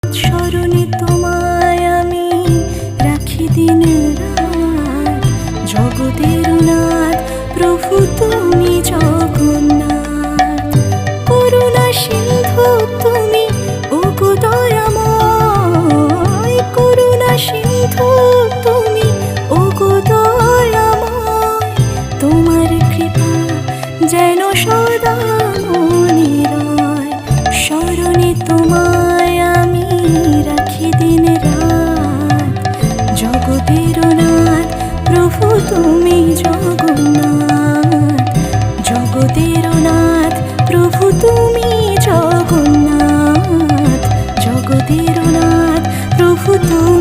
স্মরণে তোমায় আমি রাখি দিন রাত, জগতের নাথ প্রভু তুমি জগন্নাথ। করুণা সিন্ধু তুমি ওগো দয়াময়, করুণা সিন্ধু তুমি ওগো দয়াময়। তোমার কৃপা যেন সদা মনে রয়, স্মরণে তোমায় আমি রাখি দিন রাত, জগতের নাথ প্রভু তুমি জগন্নাথ। জগতের নাথ প্রভু তুমি জগন্নাথ, জগতের নাথ প্রভু তুমি